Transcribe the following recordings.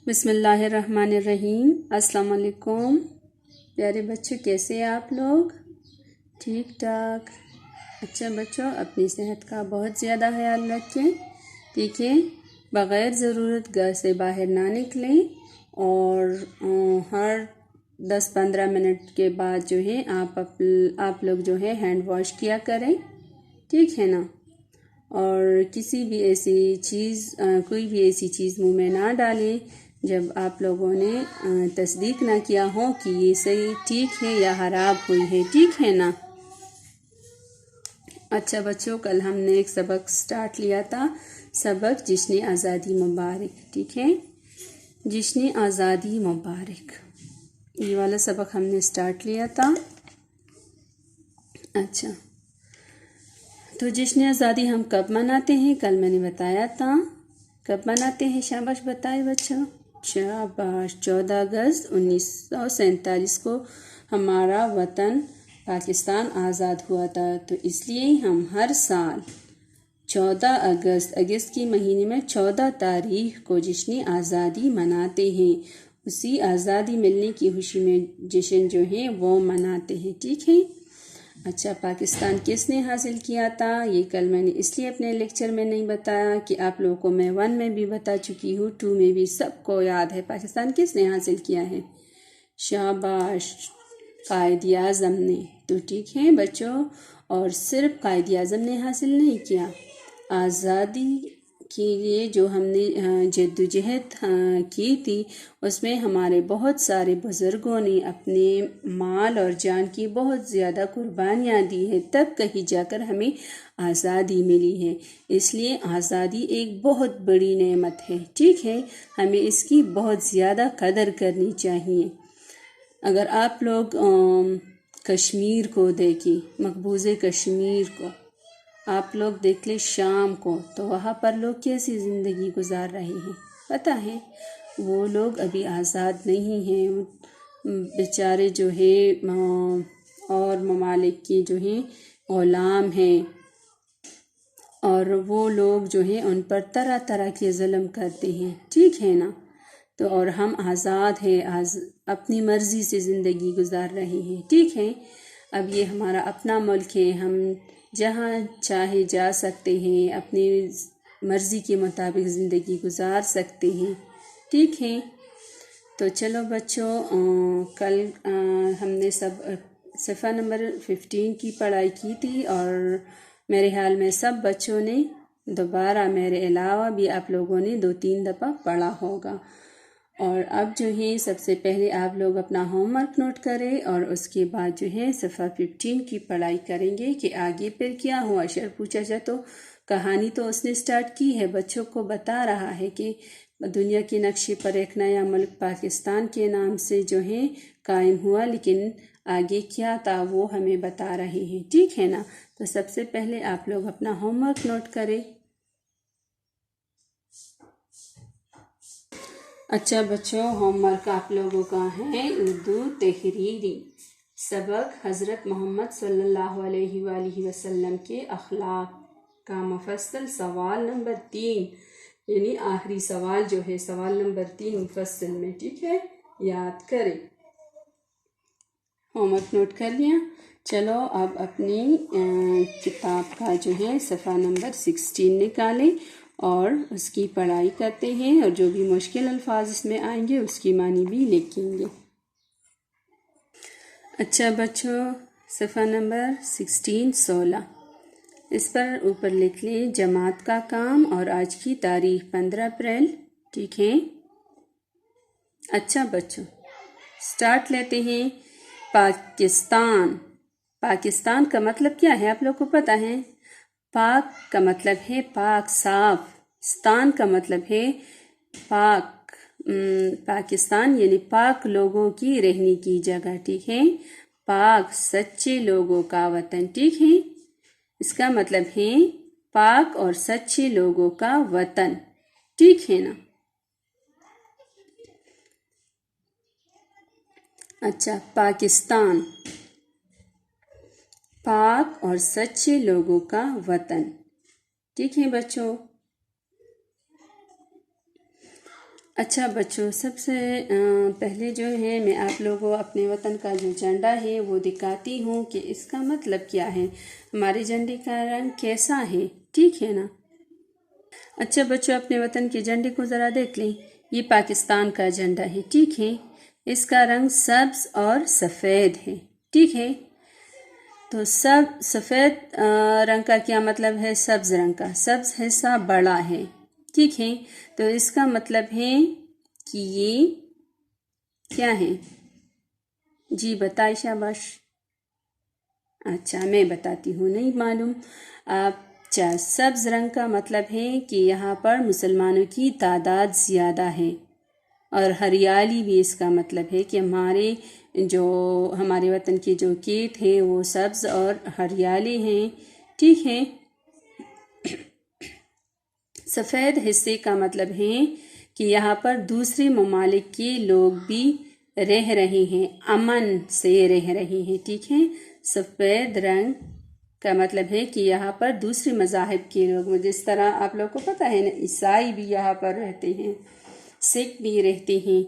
بسم اللہ الرحمن الرحیم۔ السلام علیکم پیارے بچوں، کیسے ہیں آپ لوگ؟ ٹھیک ٹھاک؟ اچھا بچوں، اپنی صحت کا بہت زیادہ خیال رکھیں، ٹھیک ہے؟ بغیر ضرورت گھر سے باہر نہ نکلیں، اور ہر 10-15 منٹ کے بعد جو ہے آپ لوگ جو ہے ہینڈ واش کیا کریں، ٹھیک ہے نا؟ اور کوئی بھی ایسی چیز منہ میں نہ ڈالیں جب آپ لوگوں نے تصدیق نہ کیا ہو کہ یہ صحیح ٹھیک ہے یا خراب ہوئی ہے، ٹھیک ہے نا؟ اچھا بچوں، کل ہم نے ایک سبق سٹارٹ لیا تھا، سبق جشن آزادی مبارک، ٹھیک ہے؟ جشن آزادی مبارک، یہ والا سبق ہم نے سٹارٹ لیا تھا۔ اچھا، تو جشن آزادی ہم کب مناتے ہیں؟ کل میں نے بتایا تھا کب مناتے ہیں، شاباش بتائے بچوں، شاباش، 14 اگست 1947 کو ہمارا وطن پاکستان آزاد ہوا تھا، تو اس لیے ہم ہر سال 14 اگست کے مہینے میں 14 تاریخ کو جشن آزادی مناتے ہیں، اسی آزادی ملنے کی خوشی میں جشن جو ہے وہ مناتے ہیں، ٹھیک ہے؟ اچھا، پاکستان کس نے حاصل کیا تھا؟ یہ کل میں نے اس لیے اپنے لیکچر میں نہیں بتایا کہ آپ لوگوں کو میں 1 میں بھی بتا چکی ہوں، 2 میں بھی سب کو یاد ہے پاکستان کس نے حاصل کیا ہے۔ شاباش، قائد اعظم نے، تو ٹھیک ہے بچوں، اور صرف قائد اعظم نے حاصل نہیں کیا، آزادی کے لیے جو ہم نے جدوجہد کی تھی، اس میں ہمارے بہت سارے بزرگوں نے اپنے مال اور جان کی بہت زیادہ قربانیاں دی ہیں، تب کہیں جا کر ہمیں آزادی ملی ہے، اس لیے آزادی ایک بہت بڑی نعمت ہے، ٹھیک ہے؟ ہمیں اس کی بہت زیادہ قدر کرنی چاہیے۔ اگر آپ لوگ کشمیر کو دیکھیں، مقبوض کشمیر کو آپ لوگ دیکھ لیں، شام کو، تو وہاں پر لوگ کیسی زندگی گزار رہے ہیں پتہ ہے؟ وہ لوگ ابھی آزاد نہیں ہیں، بیچارے جو ہے اور ممالک کے جو ہیں غلام ہیں، اور وہ لوگ جو ہیں ان پر طرح طرح کے ظلم کرتے ہیں، ٹھیک ہے نا؟ تو اور ہم آزاد ہیں، اپنی مرضی سے زندگی گزار رہے ہیں، ٹھیک ہے؟ اب یہ ہمارا اپنا ملک ہے، ہم جہاں چاہے جا سکتے ہیں، اپنی مرضی کے مطابق زندگی گزار سکتے ہیں، ٹھیک ہے؟ تو چلو بچوں، کل ہم نے صفحہ نمبر 15 کی پڑھائی کی تھی، اور میرے خیال میں سب بچوں نے دوبارہ میرے علاوہ بھی آپ لوگوں نے 2-3 دفعہ پڑھا ہوگا۔ اور اب جو ہے سب سے پہلے آپ لوگ اپنا ہوم ورک نوٹ کریں، اور اس کے بعد جو ہے صفحہ 15 کی پڑھائی کریں گے کہ آگے پھر کیا ہوا۔ اشر پوچھا جائے تو کہانی تو اس نے سٹارٹ کی ہے، بچوں کو بتا رہا ہے کہ دنیا کے نقشے پر ایک نیا ملک پاکستان کے نام سے جو ہے قائم ہوا، لیکن آگے کیا تھا وہ ہمیں بتا رہے ہیں، ٹھیک ہے نا؟ تو سب سے پہلے آپ لوگ اپنا ہوم ورک نوٹ کریں۔ اچھا بچوں، ہوم ورک آپ لوگوں کا ہے اردو تحریری، سبق حضرت محمد صلی اللہ علیہ وآلہ وسلم کے اخلاق کا مفصل، سوال نمبر 3، یعنی آخری سوال جو ہے سوال نمبر 3 مفصل میں، ٹھیک ہے؟ یاد کریں۔ ہوم ورک نوٹ کر لیا؟ چلو اب اپنی کتاب کا جو ہے صفحہ نمبر 16 نکالیں اور اس کی پڑھائی کرتے ہیں، اور جو بھی مشکل الفاظ اس میں آئیں گے اس کی معنی بھی لکھیں گے۔ اچھا بچوں، صفحہ نمبر 16 اس پر اوپر لکھ لیں جماعت کا کام اور آج کی تاریخ 15 اپریل، ٹھیک ہے؟ اچھا بچوں، سٹارٹ لیتے ہیں۔ پاکستان کا مطلب کیا ہے آپ لوگ کو پتہ ہے؟ پاک کا مطلب ہے پاک، صاف، ستان کا مطلب ہے پاک، پاکستان یعنی پاک لوگوں کی رہنے کی جگہ، ٹھیک ہے؟ پاک سچے لوگوں کا وطن، ٹھیک ہے؟ اس کا مطلب ہے پاک اور سچے لوگوں کا وطن، ٹھیک ہے نا؟ اچھا، پاکستان پاک اور سچے لوگوں کا وطن، ٹھیک ہے بچوں؟ اچھا بچوں، سب سے پہلے جو ہے میں آپ لوگوں کو اپنے وطن کا جو جھنڈا ہے وہ دکھاتی ہوں کہ اس کا مطلب کیا ہے، ہمارے جھنڈے کا رنگ کیسا ہے، ٹھیک ہے نا؟ اچھا بچوں، اپنے وطن کے جھنڈے کو ذرا دیکھ لیں، یہ پاکستان کا جھنڈا ہے، ٹھیک ہے؟ اس کا رنگ سبز اور سفید ہے، ٹھیک ہے؟ تو سفید رنگ کا کیا مطلب ہے؟ سبز رنگ کا، سبز حصہ بڑا ہے، ٹھیک ہے؟ تو اس کا مطلب ہے کہ یہ کیا ہے؟ جی بتائیں، شاباش۔ اچھا میں بتاتی ہوں، نہیں معلوم؟ اچھا، سبز رنگ کا مطلب ہے کہ یہاں پر مسلمانوں کی تعداد زیادہ ہے، اور ہریالی بھی اس کا مطلب ہے کہ ہمارے وطن کے جو کھیت ہیں وہ سبز اور ہریالی ہیں، ٹھیک ہے؟ سفید حصے کا مطلب ہے کہ یہاں پر دوسرے ممالک کے لوگ بھی رہ رہے ہیں، امن سے رہ رہے ہیں، ٹھیک ہے؟ سفید رنگ کا مطلب ہے کہ یہاں پر دوسرے مذاہب کے لوگ، جس طرح آپ لوگ کو پتہ ہے نا، عیسائی بھی یہاں پر رہتے ہیں، سکھ بھی رہتے ہیں،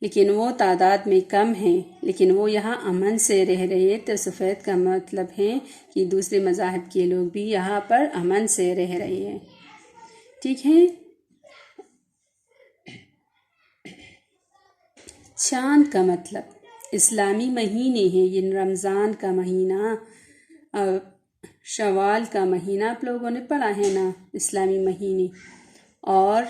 لیکن وہ تعداد میں کم ہیں، لیکن وہ یہاں امن سے رہ رہے ہیں۔ تو سفید کا مطلب ہے کہ دوسرے مذاہب کے لوگ بھی یہاں پر امن سے رہ رہے ہیں، ٹھیک ہے؟ چاند کا مطلب اسلامی مہینے ہیں، یہ رمضان کا مہینہ، شوال کا مہینہ آپ لوگوں نے پڑھا ہے نا، اسلامی مہینے۔ اور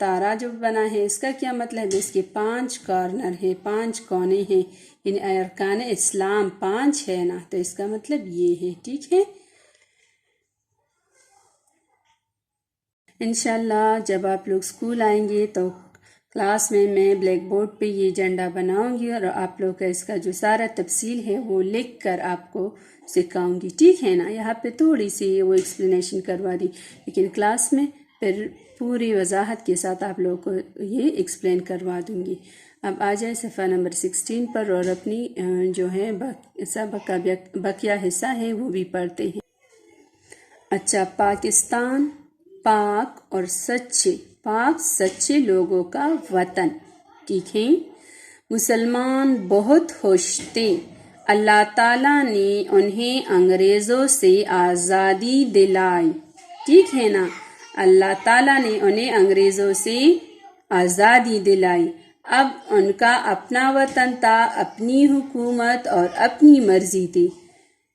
تارا جو بنا ہے اس کا کیا مطلب ہے؟ اس کے 5 کارنر ہیں، 5 کونے ہیں، یعنی ارکان اسلام 5 ہے نا، تو اس کا مطلب یہ ہے، ٹھیک ہے؟ انشاءاللہ جب آپ لوگ اسکول آئیں گے تو کلاس میں بلیک بورڈ پہ یہ جھنڈا بناؤں گی، اور آپ لوگ کا اس کا جو سارا تفصیل ہے وہ لکھ کر آپ کو سکھاؤں گی، ٹھیک ہے نا؟ یہاں پہ تھوڑی سی وہ ایکسپلینیشن کروا دی، لیکن کلاس میں پھر پوری وضاحت کے ساتھ آپ لوگوں کو یہ ایکسپلین کروا دوں گی۔ اب آ جائے صفحہ نمبر 16 پر، اور اپنی جو ہے سبق کا بقیہ حصہ ہے وہ بھی پڑھتے ہیں۔ اچھا، پاکستان پاک سچے لوگوں کا وطن، ٹھیک ہے؟ مسلمان بہت خوش تھے، اللہ تعالیٰ نے انہیں انگریزوں سے آزادی دلائی، ٹھیک ہے نا؟ اللہ تعالیٰ نے انہیں انگریزوں سے آزادی دلائی، اب ان کا اپنا وطن تھا، اپنی حکومت اور اپنی مرضی تھی،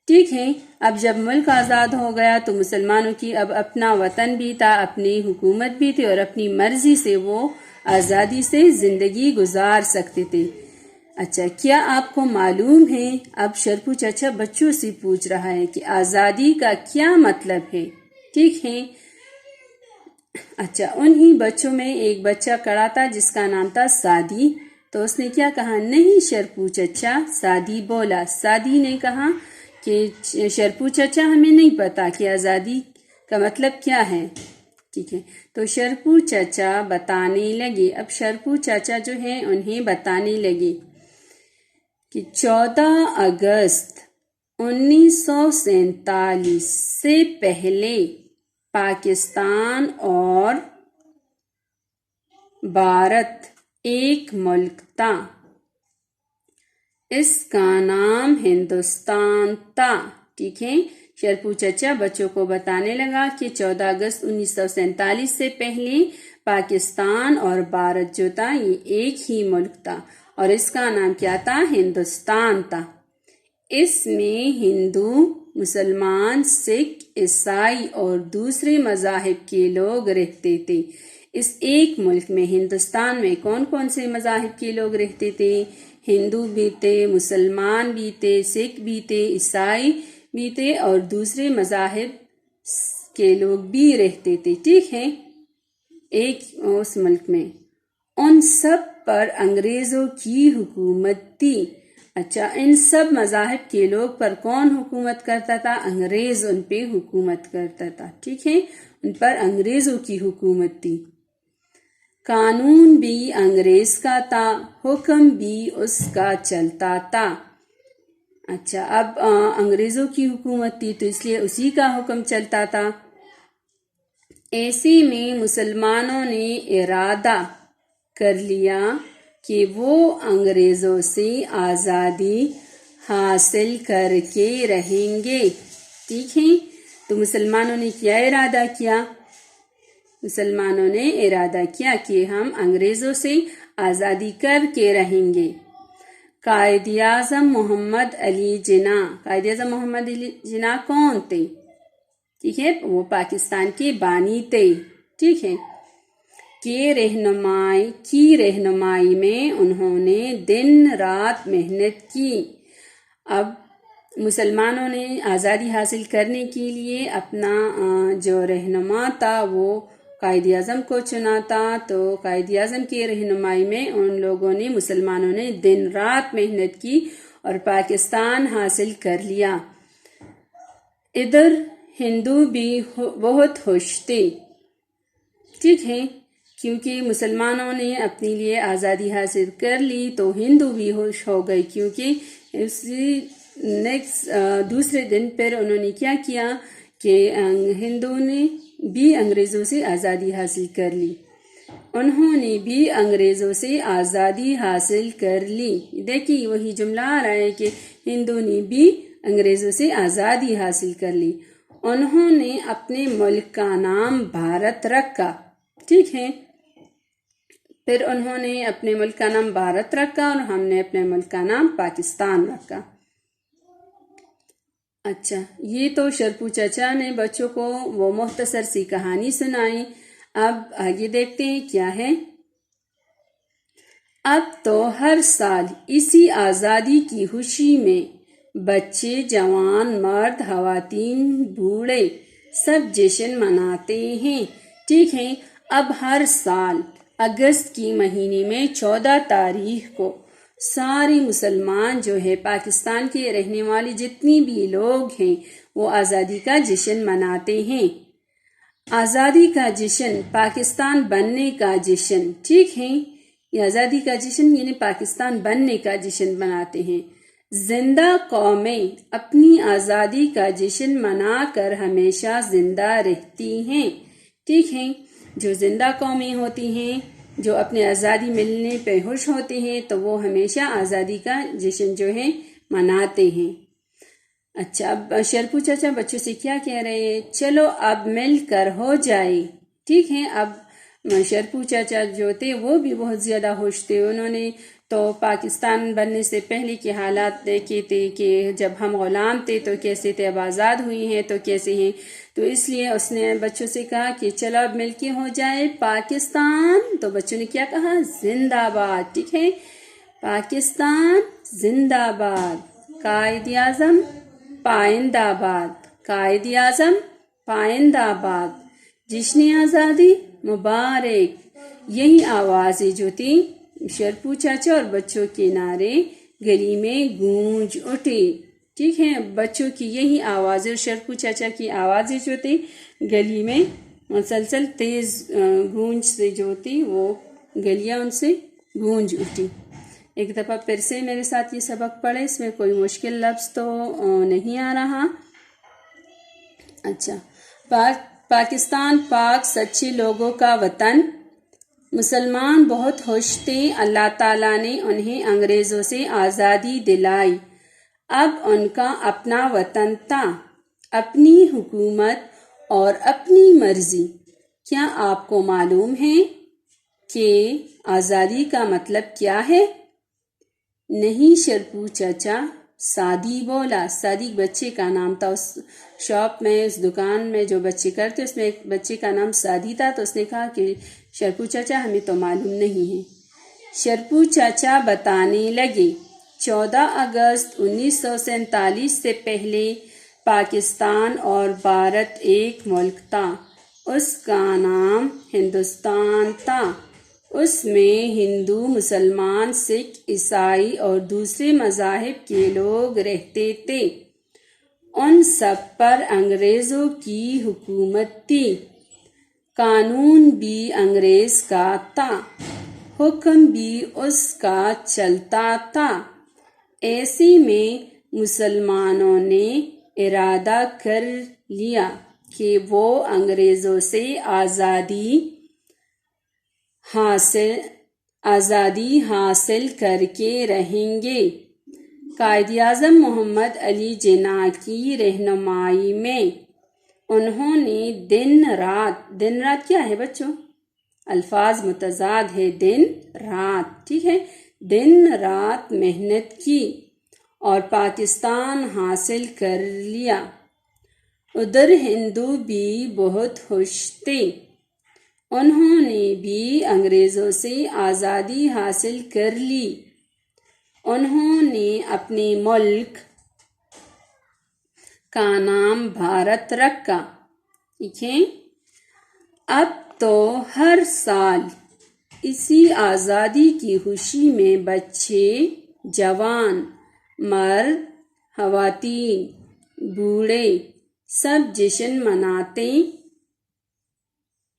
ٹھیک ہے؟ اب جب ملک آزاد ہو گیا تو مسلمانوں کی اب اپنا وطن بھی تھا، اپنی حکومت بھی تھی، اور اپنی مرضی سے وہ آزادی سے زندگی گزار سکتے تھے۔ اچھا، کیا آپ کو معلوم ہے؟ اب شرپو چچا بچوں سے پوچھ رہا ہے کہ آزادی کا کیا مطلب ہے، ٹھیک ہے؟ اچھا، انہی بچوں میں ایک بچہ کڑا تھا جس کا نام تھا سعدی، تو اس نے کیا کہا؟ نہیں شرپو چچا، سعدی بولا۔ سعدی نے کہا کہ شرپو چچا ہمیں نہیں پتا کہ آزادی کا مطلب کیا ہے، ٹھیک ہے؟ تو شرپو چچا بتانے لگے، اب شرپو چچا جو ہے انہیں بتانے لگے کہ 14 اگست 1947 سے پہلے پاکستان اور بھارت ایک ملک تھا، اس کا نام ہندوستان تھا، ٹھیک ہے؟ شرپو چچا بچوں کو بتانے لگا کہ 14 اگست 1947 سے پہلے پاکستان اور بھارت جو تھا یہ ایک ہی ملک تھا، اور اس کا نام کیا تھا؟ ہندوستان تھا۔ اس میں ہندو، مسلمان، سکھ، عیسائی اور دوسرے مذاہب کے لوگ رہتے تھے۔ اس ایک ملک میں ہندوستان میں کون کون سے مذاہب کے لوگ رہتے تھے؟ ہندو بھی تھے، مسلمان بھی تھے، سکھ بھی تھے، عیسائی بھی تھے، اور دوسرے مذاہب کے لوگ بھی رہتے تھے، ٹھیک ہے؟ ایک اس ملک میں ان سب پر انگریزوں کی حکومت تھی۔ اچھا، ان سب مذاہب کے لوگ پر کون حکومت کرتا تھا؟ انگریز ان پہ حکومت کرتا تھا، ٹھیک ہے؟ ان پر انگریزوں کی حکومت تھی۔ قانون بھی انگریز کا تھا، حکم بھی اس کا چلتا تھا۔ اچھا، اب انگریزوں کی حکومت تھی تو اس لیے اسی کا حکم چلتا تھا۔ ایسے میں مسلمانوں نے ارادہ کر لیا کہ وہ انگریزوں سے آزادی حاصل کر کے رہیں گے. ٹھیک ہے، تو مسلمانوں نے کیا ارادہ کیا؟ مسلمانوں نے ارادہ کیا کہ ہم انگریزوں سے آزادی کر کے رہیں گے. قائد اعظم محمد علی جناح. قائد اعظم محمد علی جناح کون تھے؟ ٹھیک ہے، وہ پاکستان کے بانی تھے. ٹھیک ہے، کی رہنمائی میں انہوں نے دن رات محنت کی. اب مسلمانوں نے آزادی حاصل کرنے کے لیے اپنا جو رہنما تھا وہ قائد اعظم کو چنا تھا. تو قائد اعظم کی رہنمائی میں ان لوگوں نے مسلمانوں نے دن رات محنت کی اور پاکستان حاصل کر لیا. ادھر ہندو بھی بہت خوش تھے. ٹھیک ہے، کیونکہ مسلمانوں نے اپنے لیے آزادی حاصل کر لی تو ہندو بھی خوش ہو گئے، کیونکہ دوسرے دن پھر انہوں نے کیا کیا کہ ہندو نے بھی انگریزوں سے آزادی حاصل کر لی. انہوں نے بھی انگریزوں سے آزادی حاصل کر لی. دیکھیے وہی جملہ آ رہا ہے کہ ہندو نے بھی انگریزوں سے آزادی حاصل کر لی. انہوں نے اپنے ملک کا نام بھارت رکھا. ٹھیک ہے، پھر انہوں نے اپنے ملک کا نام بھارت رکھا اور ہم نے اپنے ملک کا نام پاکستان رکھا. اچھا، یہ تو شرپو چچا نے بچوں کو وہ مختصر سی کہانی سنائی. اب آگے دیکھتے ہیں کیا ہے. اب تو ہر سال اسی آزادی کی خوشی میں بچے، جوان، مرد، خواتین، بوڑھے سب جشن مناتے ہیں. ٹھیک ہے، اب ہر سال اگست کی مہینے میں 14 تاریخ کو سارے مسلمان جو ہے پاکستان کے رہنے والے جتنی بھی لوگ ہیں وہ آزادی کا جشن مناتے ہیں. آزادی کا جشن، پاکستان بننے کا جشن. ٹھیک ہے، یہ آزادی کا جشن یعنی پاکستان بننے کا جشن مناتے ہیں. زندہ قومیں اپنی آزادی کا جشن منا کر ہمیشہ زندہ رہتی ہیں. ٹھیک ہے، جو زندہ قومیں ہوتی ہیں جو اپنے آزادی ملنے پہ خوش ہوتے ہیں تو وہ ہمیشہ آزادی کا جشن جو ہے مناتے ہیں. اچھا، اب شرپو چچا بچوں سے کیا کہہ رہے ہیں؟ چلو اب مل کر ہو جائے. ٹھیک ہے، اب شرپو چچا جو تھے وہ بھی بہت زیادہ خوش تھے. انہوں نے تو پاکستان بننے سے پہلے کے حالات دیکھے تھے کہ جب ہم غلام تھے تو کیسے تھے، اب آزاد ہوئی ہیں تو کیسے ہیں. تو اس لیے اس نے بچوں سے کہا کہ چلو اب مل کے ہو جائے پاکستان. تو بچوں نے کیا کہا؟ زندہ باد. ٹھیک ہے، پاکستان زندہ باد. قائد اعظم پائندہ باد. قائد اعظم پائندہ باد. جشن آزادی مبارک. یہی آوازیں جو تھی شرپو چاچا اور بچوں کے نعرے گلی میں گونج اٹھے. ٹھیک ہے، بچوں کی یہی آوازیں اور شرپو چاچا کی آوازیں جو تھی گلی میں مسلسل تیز گونج سے جو تھی وہ گلیاں ان سے گونج اٹھی. ایک دفعہ پھر سے میرے ساتھ یہ سبق پڑھے، اس میں کوئی مشکل لفظ تو نہیں آ رہا. اچھا، پاکستان پاک سچے لوگوں کا وطن. مسلمان بہت خوش تھے، اللہ تعالیٰ نے انہیں انگریزوں سے آزادی دلائی. اب ان کا اپنا وطن تھا، اپنی حکومت اور اپنی مرضی. کیا آپ کو معلوم ہے کہ آزادی کا مطلب کیا ہے؟ نہیں شرپو چچا، سادی بولا. سادی بچے کا نام تھا. اس شاپ میں، اس دکان میں جو بچے کرتے اس میں ایک بچے کا نام سادی تھا. تو اس نے کہا کہ شرپو چچا ہمیں تو معلوم نہیں ہے. شرپو چچا بتانے لگے 14 اگست 1947 سے پہلے پاکستان اور بھارت ایک ملک تھا. اس کا نام ہندوستان تھا. اس میں ہندو، مسلمان، سکھ، عیسائی اور دوسرے مذاہب کے لوگ رہتے تھے. ان سب پر انگریزوں کی حکومت تھی. قانون بھی انگریز کا تھا، حکم بھی اس کا چلتا تھا. ایسے میں مسلمانوں نے ارادہ کر لیا کہ وہ انگریزوں سے آزادی حاصل آزادی حاصل کر کے رہیں گے۔ قائد اعظم محمد علی جناح کی رہنمائی میں انہوں نے دن رات کیا ہے بچوں؟ الفاظ متضاد ہے، دن رات، ٹھیک ہے، دن رات محنت کی اور پاکستان حاصل کر لیا۔ ادھر ہندو بھی بہت خوش تھے، انہوں نے بھی انگریزوں سے آزادی حاصل کر لی۔ انہوں نے اپنے ملک کا نام بھارت رکھا، ٹھیک ہے۔ اب تو ہر سال اسی آزادی کی خوشی میں بچے، جوان، مرد، خواتین، بوڑھے سب جشن مناتے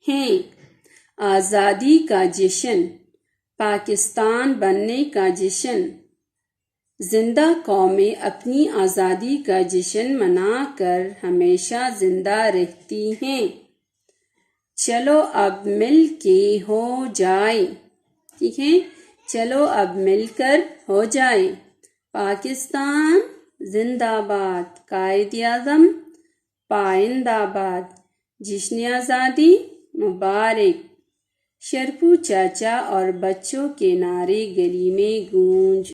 ہیں۔ آزادی کا جشن، پاکستان بننے کا جشن۔ زندہ قومیں اپنی آزادی کا جشن منا کر ہمیشہ زندہ رہتی ہیں۔ چلو اب مل کے ہو جائے، ٹھیک ہے، چلو اب مل کر ہو جائے۔ پاکستان زندہ باد، قائد اعظم پائندہ باد، جشن آزادی مبارک۔ شرپو چاچا اور بچوں کے نعرے گلی میں گونج